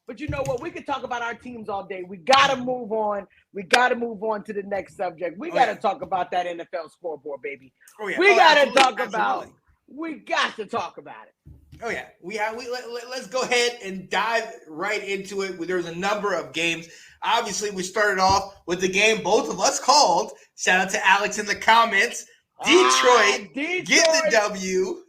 But you know what? We could talk about our teams all day. We got to move on. We got to move on to the next subject. We got to talk about that NFL scoreboard, baby. Oh, yeah. We got to talk absolutely. about. We got to talk about it. Oh yeah, let's go ahead and dive right into it. There's a number of games. Obviously, we started off with the game both of us called. Shout out to Alex in the comments. Detroit. Get the W.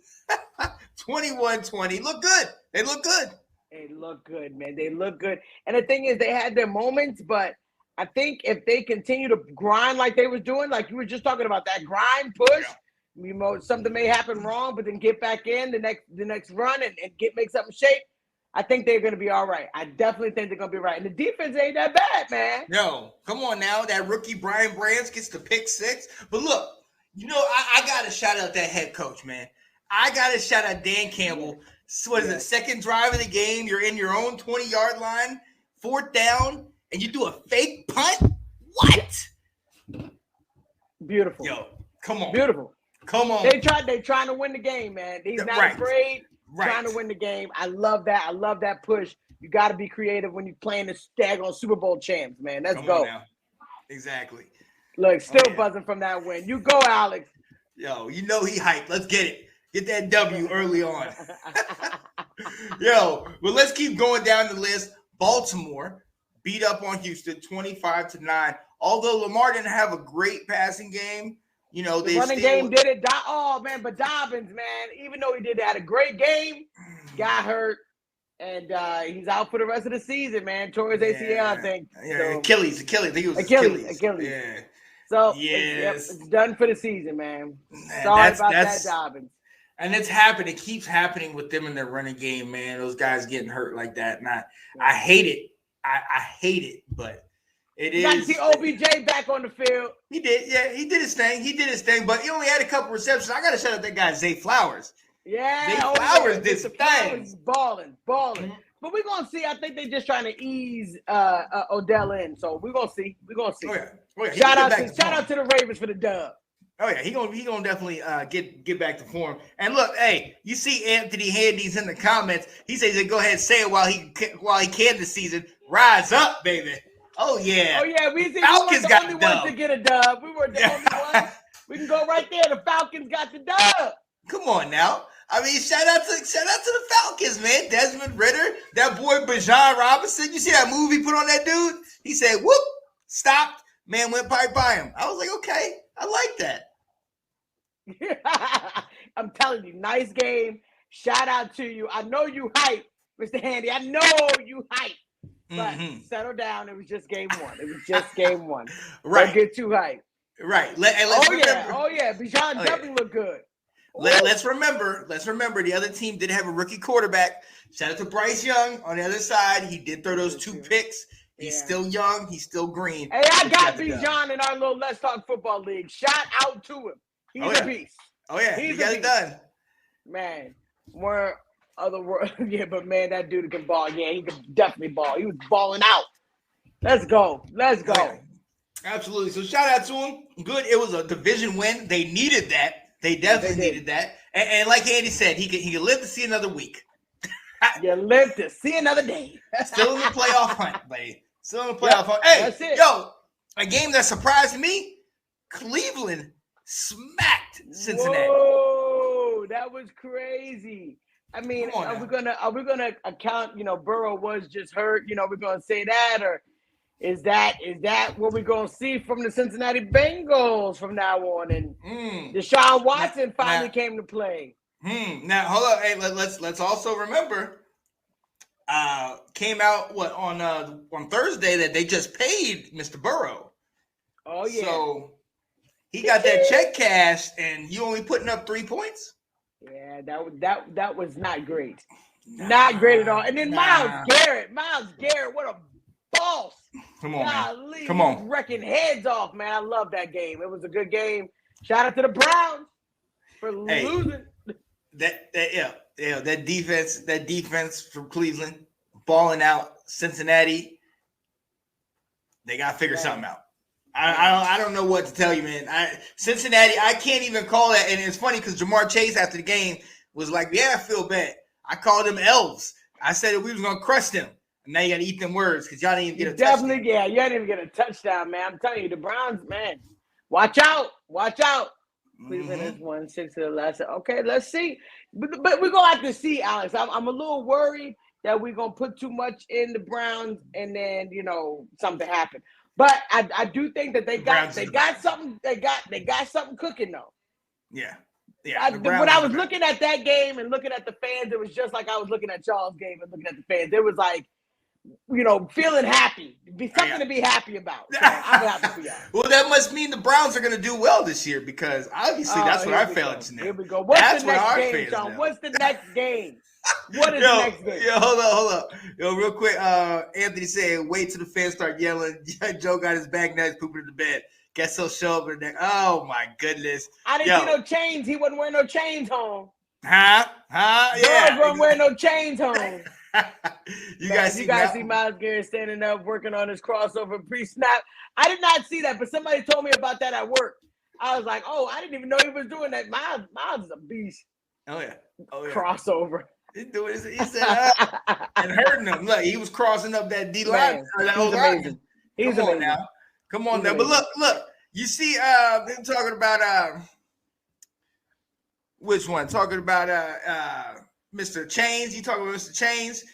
21-20. Look good. They look good. They look good, man. They look good. And the thing is, they had their moments, but I think if they continue to grind like they was doing, like you were just talking about, that grind push. Yeah. You know, something may happen wrong, but then get back in the next run and make something shape. I think they're going to be all right. I definitely think they're going to be right. And the defense ain't that bad, man. No, come on now. That rookie Brian Brands gets the pick 6. But look, you know, I got to shout out that head coach, man. I got to shout out Dan Campbell. What is it, second drive of the game? You're in your own 20-yard line, 4th down, and you do a fake punt? What? Beautiful. Yo, come on. Beautiful. Come on. They trying to win the game, man. He's not afraid. Trying to win the game. I love that. I love that push. You got to be creative when you're playing the daggone Super Bowl champs, man. Let's go. Now. Exactly. Look, still buzzing from that win. You go, Alex. Yo, you know he hyped. Let's get it. Get that W early on. Yo, well, let's keep going down the list. Baltimore beat up on Houston 25-9. Although Lamar didn't have a great passing game, you know, the running game did it. Oh, man, but Dobbins, man, even though he had a great game, got hurt, and he's out for the rest of the season, man. Tore his ACL, I think. Yeah, so, Achilles. I think it was Achilles. Yeah. So, it's done for the season, man. Sorry about that, Dobbins. And it's happened. It keeps happening with them in their running game, man. Those guys getting hurt like that. And I hate it. I hate it, but it is. Got to see OBJ back on the field. He did. Yeah, he did his thing. But he only had a couple receptions. I got to shout out that guy, Zay Flowers. Yeah. Zay Flowers did some things. Balling. Mm-hmm. But we're going to see. I think they're just trying to ease Odell in. So we're going to see. Oh, yeah. Shout out to the Ravens for the dub. Oh yeah, he gonna definitely get back to form. And look, hey, you see Anthony Handy's in the comments. He says, "Go ahead, say it while he can this season. Rise up, baby." Oh yeah. We Falcons the only ones to get a dub. We were the only ones. We can go right there. The Falcons got the dub. Come on now. I mean, shout out to the Falcons, man. Desmond Ridder, that boy Bijan Robinson. You see that move he put on that dude? He said, "Whoop!" Stopped. Man went right by him. I was like, okay. I like that. I'm telling you, nice game. Shout out to you. I know you hype, Mr. Handy. I know you hype. But settle down. It was just game one. Right. Don't get too hype. Right. Oh yeah. Bijan definitely looked good. Let's remember the other team did have a rookie quarterback. Shout out to Bryce Young on the other side. He did throw those 2 picks. He's still young. He's still green. Hey, I got Bijan in our little Let's Talk Football League. Shout out to him. He's a beast. Oh, yeah. He got it done. Man, more other world. Yeah, but, man, that dude can ball. Yeah, he can definitely ball. He was balling out. Let's go. Yeah. Absolutely. So, shout out to him. Good. It was a division win. They needed that. They definitely needed that. And like Andy said, he can live to see another week. You live to see another day. Still in the playoff hunt, buddy. Still in the playoff hunt. Hey, yo, a game that surprised me, Cleveland smacked Cincinnati. Whoa, that was crazy. I mean, are we gonna account, Burrow was just hurt, we're gonna say that, or is that what we're gonna see from the Cincinnati Bengals from now on? And Deshaun Watson finally came to play. Now hold on. Hey, let's also remember. Came out on Thursday that they just paid Mr. Burrow. Oh yeah. So he got that check cashed, and you only putting up 3 points. Yeah, that was not great. Not great at all. And then Myles Garrett, what a boss! Come on, Golly, man. Come on, wrecking heads off, man. I love that game. It was a good game. Shout out to the Browns for losing. That defense from Cleveland balling out. Cincinnati, they got to figure something out. I don't know what to tell you, man. Cincinnati, I can't even call that. And it's funny because Jamar Chase after the game was like, "Yeah, I feel bad. I called them elves. I said that we was gonna crush them. Now you got to eat them words because y'all didn't even get a Definitely, touchdown. yeah, you didn't even get a touchdown, man. I'm telling you, the Browns, man, watch out. Cleveland has won 6 of the last. Okay, let's see. But we're gonna have to see, Alex. I'm a little worried that we're gonna put too much in the Browns and then something happen. But I do think that they got something. They got something cooking though. Yeah. When I was looking at that game and looking at the fans, it was just like I was looking at Charles' game and looking at the fans. It was like, feeling happy. Be something to be happy about. So I'm happy for y'all. Well, that must mean the Browns are going to do well this year because obviously that's what our fans know. Here we go. What's the next game, Sean? What's the next game? What is the next game? Hold up. Real quick. Anthony said, wait till the fans start yelling. Joe got his bag now. He's pooping in the bed. Guess he'll show up in there. Oh, my goodness. I didn't see no chains. He wasn't wearing no chains home. Huh? Yeah. Girls weren't wearing no chains home. You guys see Myles Garrett standing up working on his crossover pre-snap. I did not see that, but somebody told me about that at work. I was like, oh, I didn't even know he was doing that. Miles is a beast. Oh yeah. Crossover. He said and hurting him. Look, he was crossing up that D line. He's amazing. He's amazing. Now. Come on now. But look. You see, they're talking about which one? Talking about Mr. Chains. You talking about Mr. Chains?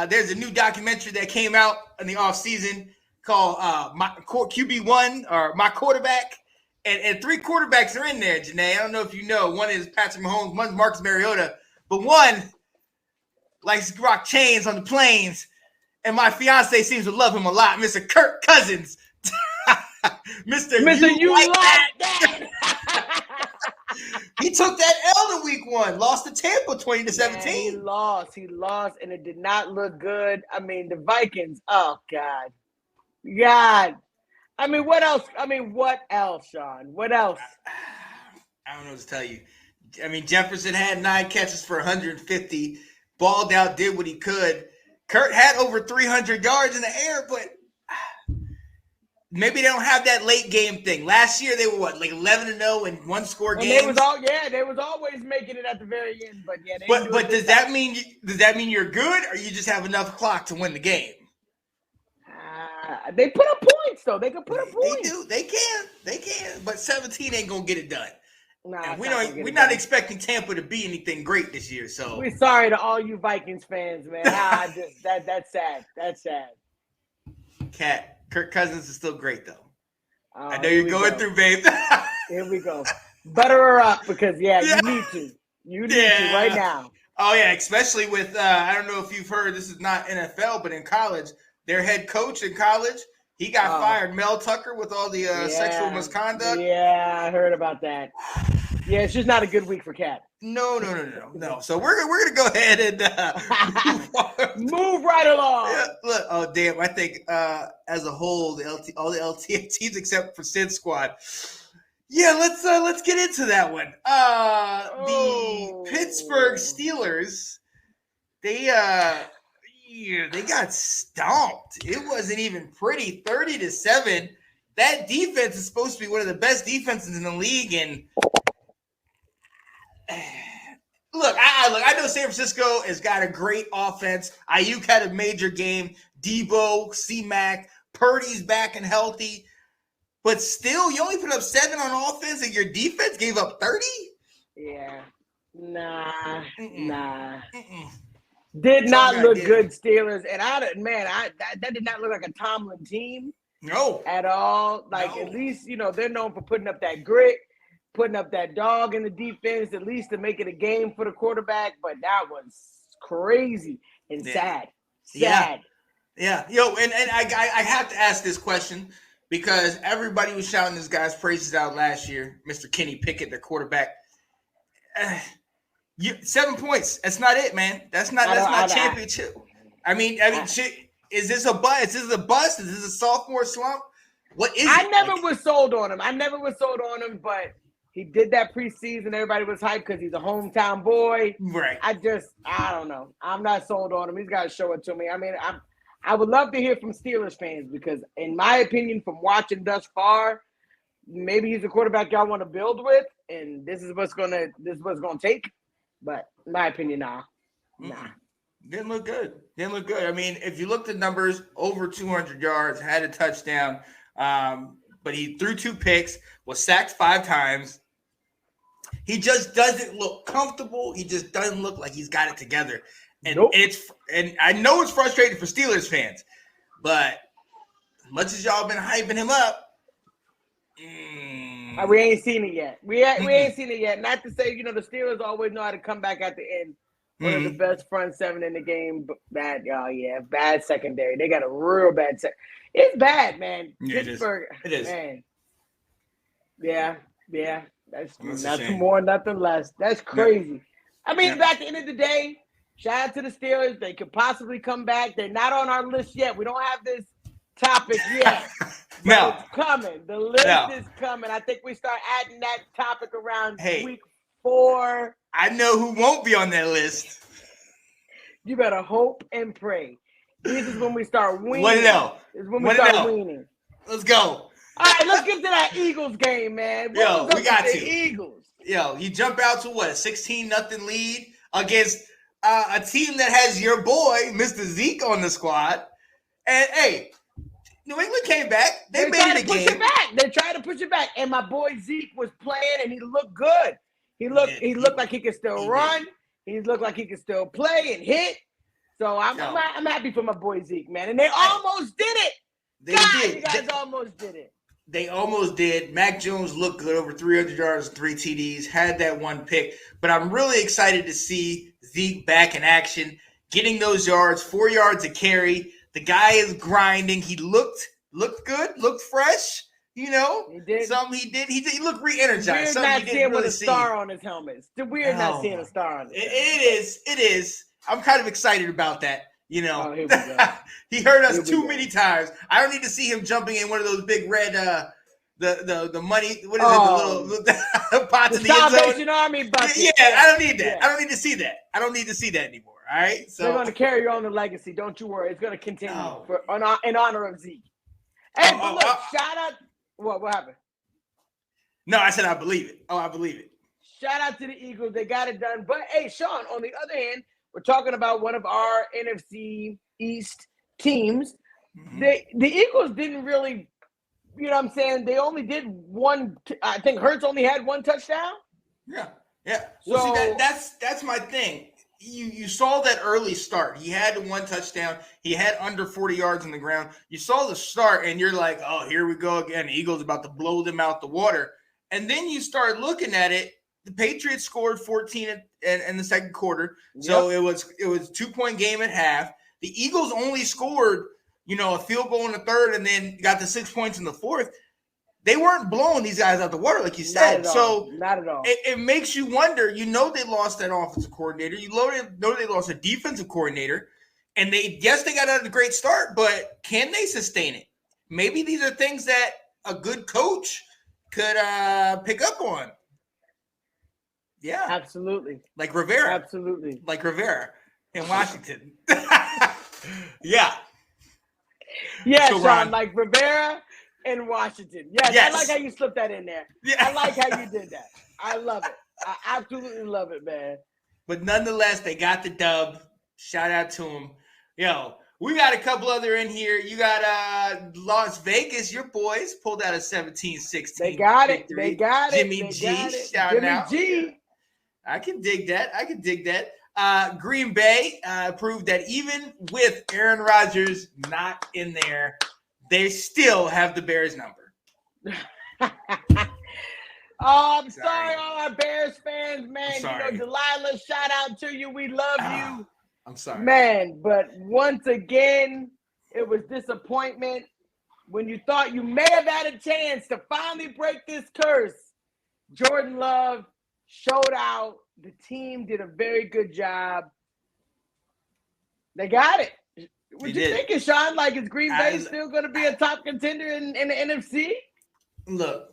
There's a new documentary that came out in the offseason called My QB1 or My Quarterback. And 3 quarterbacks are in there, Janae. I don't know if you know. One is Patrick Mahomes, one's Marcus Mariota, but one likes to rock chains on the planes. And my fiance seems to love him a lot, Mr. Kirk Cousins. Mr. You like that? He took that L in week 1, lost to Tampa 20-17. Man, he lost, and it did not look good. I mean, the Vikings, oh, God. I mean, what else, Sean? What else? I don't know what to tell you. I mean, Jefferson had 9 catches for 150, balled out, did what he could. Kurt had over 300 yards in the air, but maybe they don't have that late game thing. Last year they were like 11-0 and 1-score games. They was always making it at the very end. But yeah, but does that mean you're good, or you just have enough clock to win the game? They put up points though. They can put up points. They do. They can. But 17 ain't gonna get it done. Nah, we're not expecting Tampa to be anything great this year. So we're sorry to all you Vikings fans, man. That's sad. That's sad. Cat, Kirk Cousins is still great though. I know you're going through, babe. Here we go. Butter her up because you need to. You need to right now. Oh yeah, especially with I don't know if you've heard. This is not NFL, but in college, their head coach in college, he got fired. Mel Tucker with all the sexual misconduct. Yeah, I heard about that. Yeah, it's just not a good week for Cat. No. So we're gonna go ahead and move right along. Yeah, look, oh damn! I think as a whole, all the LTF teams except for Sid Squad. Yeah, let's get into that one. The Pittsburgh Steelers, they got stomped. It wasn't even pretty. 30-7. That defense is supposed to be one of the best defenses in the league, and Look, I know San Francisco has got a great offense. Ayuk had a major game. Debo, C-Mac, Purdy's back and healthy. But still, you only put up 7 on offense and your defense gave up 30? Yeah. Nah. Did not look good, Steelers. And that did not look like a Tomlin team. No. At all. At least, they're known for putting up that grit, putting up that dog in the defense, at least to make it a game for the quarterback. But that was crazy and sad. Sad. Yeah. Yo, and I have to ask this question because everybody was shouting this guy's praises out last year, Mr. Kenny Pickett, their quarterback. 7 points. That's not it, man. That's not championship. I mean, is this a bust? Is this a bust? Is this a sophomore slump? What is it? I never was sold on him, but he did that preseason. Everybody was hyped because he's a hometown boy. Right. I don't know. I'm not sold on him. He's got to show it to me. I mean, I would love to hear from Steelers fans because, in my opinion, from watching thus far, maybe he's a quarterback y'all want to build with, and this is what's gonna take. But in my opinion, nah. Didn't look good. Didn't look good. I mean, if you look at numbers, over 200 yards, had a touchdown, but he threw 2 picks, was sacked 5 times. He just doesn't look comfortable. He just doesn't look like he's got it together. And and I know it's frustrating for Steelers fans, but as much as y'all been hyping him up, we ain't seen it yet. We ain't seen it yet. Not to say, the Steelers always know how to come back at the end. One of the best front 7 in the game. Bad secondary. They got a real bad secondary. It's bad, man. Yeah, Pittsburgh. It is. Man. Yeah. That's nothing more, nothing less. That's crazy. Yeah. I mean, at the end of the day, shout out to the Steelers. They could possibly come back. They're not on our list yet. We don't have this topic yet. No. It's coming. The list is coming. I think we start adding that topic around week 4. I know who won't be on that list. You better hope and pray. This is when we start winning. This is when we start winning. Let's go. All right, let's get to that Eagles game, man. We got to. Eagles. You jump out to what, a 16-0 lead against a team that has your boy, Mr. Zeke, on the squad. And, hey, New England came back. They made it a game. They tried to push it back. And my boy Zeke was playing, and he looked good. He looked like he could still run. He looked like he could still play and hit. So I'm happy for my boy Zeke, man. And they almost did it. They did. You guys almost did it. They almost did. Mac Jones looked good, over 300 yards, 3 TDs, had that 1 pick. But I'm really excited to see Zeke back in action, getting those yards, 4 yards a carry. The guy is grinding. He looked good, looked fresh. He did. He looked re-energized. Weird not seeing with a star on his helmet. It's weird not seeing a star on his helmet. It is. I'm kind of excited about that. Here we go. He hurt us too many times. I don't need to see him jumping in one of those big red the money. What is it? The little pots in the end zone. Salvation Army bucket. Yeah, I don't need that. Yeah. I don't need to see that. I don't need to see that anymore. All right. So they're going to carry on the legacy. Don't you worry. It's going to continue in honor of Zeke. Hey, look, shout out. What happened? No, I said I believe it. I believe it. Shout out to the Eagles. They got it done. But hey, Sean, on the other hand, we're talking about one of our NFC East teams. Mm-hmm. The Eagles didn't really, you know what I'm saying? They only did 1. I think Hurts only had 1 touchdown. Yeah. Well, see, that's my thing. You saw that early start. He had 1 touchdown. He had under 40 yards on the ground. You saw the start, and you're like, oh, here we go again. The Eagles about to blow them out the water. And then you start looking at it. The Patriots scored 14 in the second quarter. So it was 2-point game at half. The Eagles only scored, a field goal in the third and then got the 6 points in the fourth. They weren't blowing these guys out the water, like you said. Not at all. It makes you wonder. They lost that offensive coordinator. You know they lost a defensive coordinator. And they got out a great start, but can they sustain it? Maybe these are things that a good coach could pick up on. Yeah. Absolutely. Like Rivera. Absolutely. Like Rivera in Washington. Yeah. Yeah, so Sean, like Rivera in Washington. Yes. I like how you slipped that in there. Yeah. I like how you did that. I love it. I absolutely love it, man. But nonetheless, they got the dub. Shout out to them. We got a couple other in here. You got Las Vegas. Your boys pulled out a 17-16. They got victory. It. They got it. Jimmy G. Shout out. Jimmy G. I can dig that. Green Bay proved that even with Aaron Rodgers not in there, they still have the Bears number. I'm sorry, all our Bears fans, man. Delilah, shout out to you. We love you. I'm sorry. Man, but once again, it was disappointment. When you thought you may have had a chance to finally break this curse, Jordan Love showed out. The team did a very good job. They got it. What you thinking, Sean? Like, is Green Bay still going to be a top contender in the NFC? Look.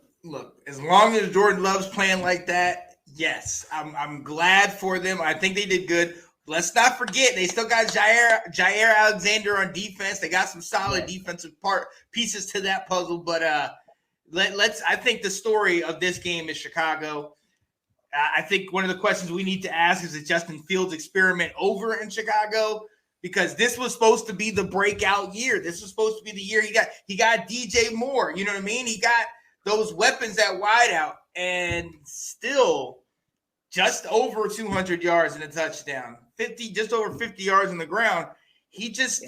As long as Jordan Love's playing like that, yes. I'm glad for them. I think they did good. Let's not forget, they still got Jair Alexander on defense. They got some solid defensive pieces to that puzzle. But I think the story of this game is Chicago. I think one of the questions we need to ask is, Justin Fields' experiment over in Chicago? Because this was supposed to be the breakout year. This was supposed to be the year he got DJ Moore. You know what I mean? He got those weapons at wideout, and still just over 200 yards and a touchdown, just over 50 yards on the ground. He just,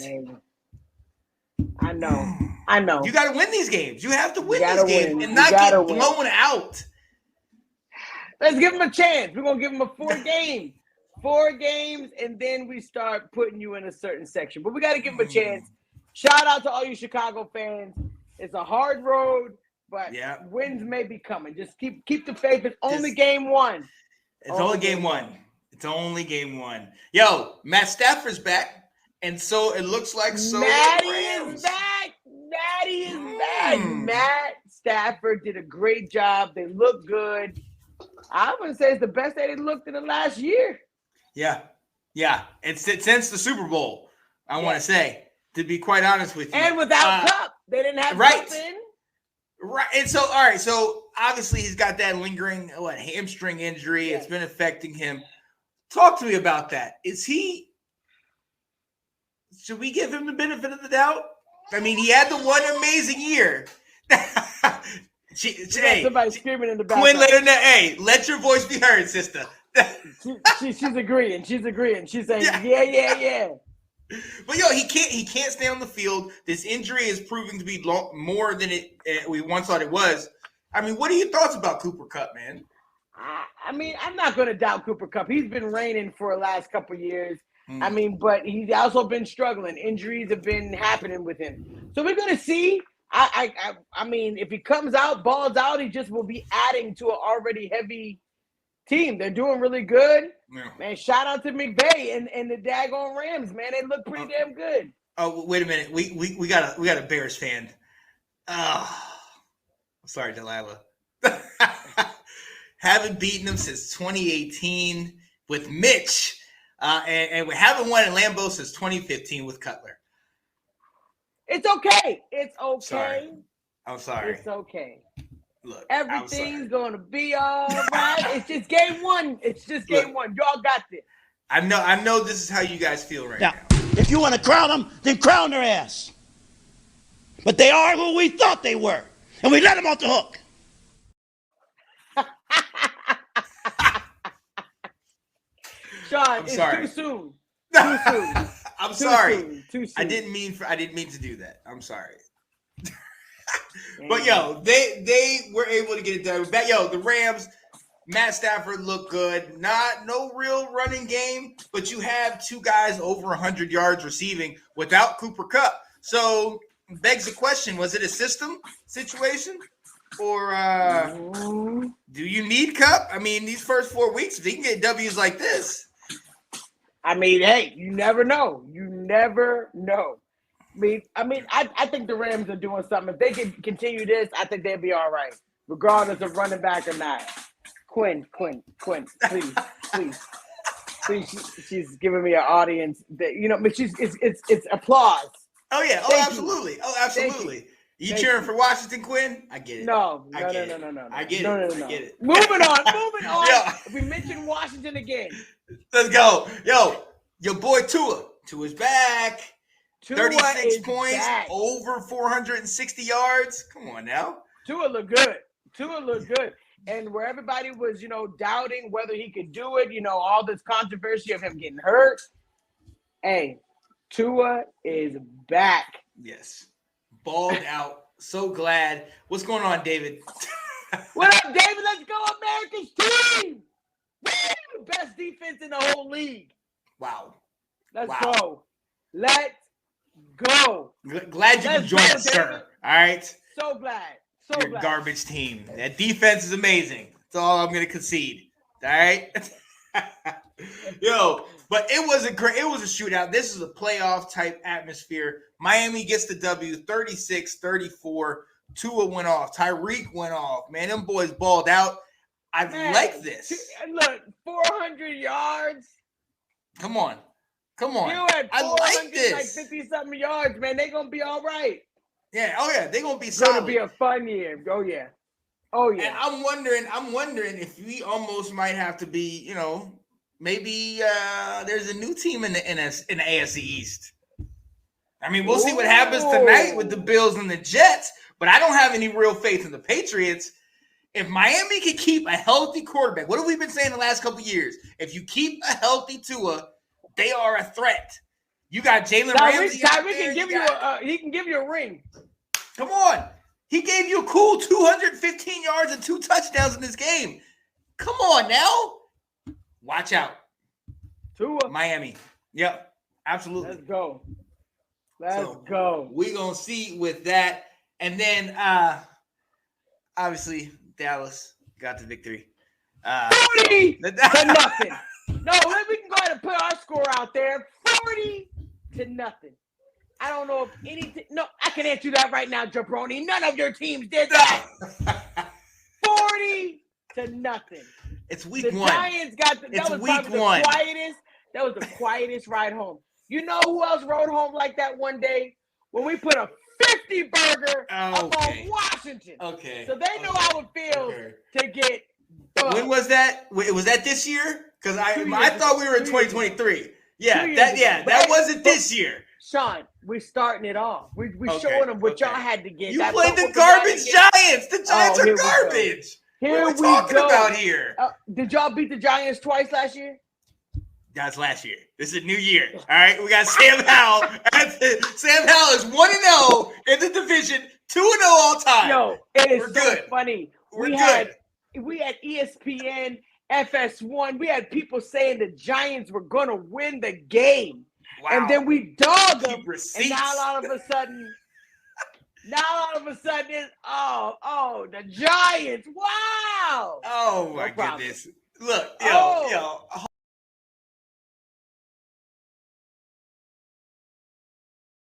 I know. You got to win these games. You have to win these games and not get blown out. Let's give him a chance. We're gonna give him a 4 games, and then we start putting you in a certain section. But we got to give him a chance. Shout out to all you Chicago fans. It's a hard road, but wins may be coming. Just keep the faith. It's only game one. It's only game one. It's only game one. Yo, Matt Stafford's back, and so it looks like Matty is back. Matty is back. Matt Stafford did a great job. They look good. I would say it's the best they looked in the last year. Yeah. It's since the Super Bowl, I want to say, to be quite honest with you. And without Cup, they didn't have Cup in. Right. And so, all right. So obviously he's got that lingering hamstring injury. Yes. It's been affecting him. Talk to me about that. Should we give him the benefit of the doubt? I mean, he had the one amazing year. Somebody screaming in the background. Quinn, let her know. Hey, let your voice be heard, sister. She's agreeing. She's saying, yeah. But yo, he can't stay on the field. This injury is proving to be more than we once thought it was. I mean, what are your thoughts about Cooper Kupp, man? I mean, I'm not going to doubt Cooper Kupp. He's been reigning for the last couple of years. I mean, but he's also been struggling. Injuries have been happening with him. So we're going to see. I mean, if he comes out, balls out, he just will be adding to an already heavy team. They're doing really good. Yeah. Man, shout out to McVay and the daggone Rams, man. They look pretty damn good. Oh, wait a minute. We got a Bears fan. Oh, sorry, Delilah. Haven't beaten them since 2018 with Mitch. And we haven't won in Lambeau since 2015 with Cutler. It's okay. It's okay. I'm sorry. It's okay. Look, everything's going to be all right. It's just game one. Game one. Y'all got this. I know this is how you guys feel right now. If you want to crown them, then crown their ass. But they are who we thought they were. And we let them off the hook. Sean, it's too soon. Too soon. I'm sorry. Too soon. I didn't mean to do that. I'm sorry. But yo, they were able to get it done. But yo, the Rams, Matt Stafford looked good. No real running game, but you have two guys over 100 yards receiving without Cooper Kupp. So begs the question: was it a system situation, or do you need Kupp? I mean, these first 4 weeks, if he can get W's like this. I mean, hey, you never know. I think the Rams are doing something. If they can continue this, I think they'll be all right, regardless of running back or not. Quinn, please. She's giving me an audience that but it's applause. Oh yeah, absolutely. You cheering for Washington, Quinn? I get it. No. I get it. Moving on. Yeah. If we mention Washington again. Let's go. Yo, your boy Tua. Tua's back. 36 points, back. Over 460 yards. Come on now. Tua looked good. And where everybody was, doubting whether he could do it, all this controversy of him getting hurt. Hey, Tua is back. Yes. Balled out. So glad. What's going on, David? What up, David? Let's go, America's team. Woo! Best defense in the whole league. Wow. Let's go. Let's go. Glad you can join us, sir. All right. So glad. Your garbage team. That defense is amazing. That's all I'm going to concede. All right. Yo, but it was a shootout. This is a playoff type atmosphere. Miami gets the W 36-34. Tua went off. Tyreek went off. Man, them boys balled out. I like this. Look, 400 yards. Come on. You had 400, I like this. Like 50-something yards, man. They're going to be all right. Yeah. Oh, yeah. They're going to be solid. It's going to be a fun year. Oh, yeah. Oh And yeah. I'm wondering if we almost might have to be, you know, maybe there's a new team in the AFC East. I mean, we'll see what happens tonight with the Bills and the Jets, but I don't have any real faith in the Patriots. If Miami can keep a healthy quarterback, what have we been saying the last couple of years? If you keep a healthy Tua, they are a threat. You got Jalen Ramsey out Tyreek there. can give he can give you a ring. Come on. He gave you a cool 215 yards and 2 touchdowns in this game. Come on now. Watch out. Tua. Miami. Yep. Absolutely. Let's go. Let's go. We're going to see with that. And then, obviously, Dallas got the victory. 40 to nothing. No, we can go ahead and put our score out there. 40 to nothing. I don't know if anything. No, I can answer that right now, Jabroni. None of your teams did that. 40 to nothing. It's week the one. Giants got that was probably the quietest. That was the quietest ride home. You know who else rode home like that one day? When we put a 50 burger up on Washington. Okay. So they know how it feels to get. When was that? Was that this year? Because I thought we were in 2023. Yeah, that wasn't this year. Sean, we're starting it off. We're showing them what y'all had to get. You played the garbage Giants. The Giants are garbage. Here what are we talking about here? Did y'all beat the Giants twice last year? That's last year. This is a new year. All right, we got Sam Howell. Sam Howell is 1-0 in the division, 2-0 all time. Yo, it is good. Funny. We had ESPN, FS1. We had people saying the Giants were going to win the game. Wow. And then we dogged them. And now all of a sudden, it's, the Giants. Wow. Oh, my goodness. Look, yo.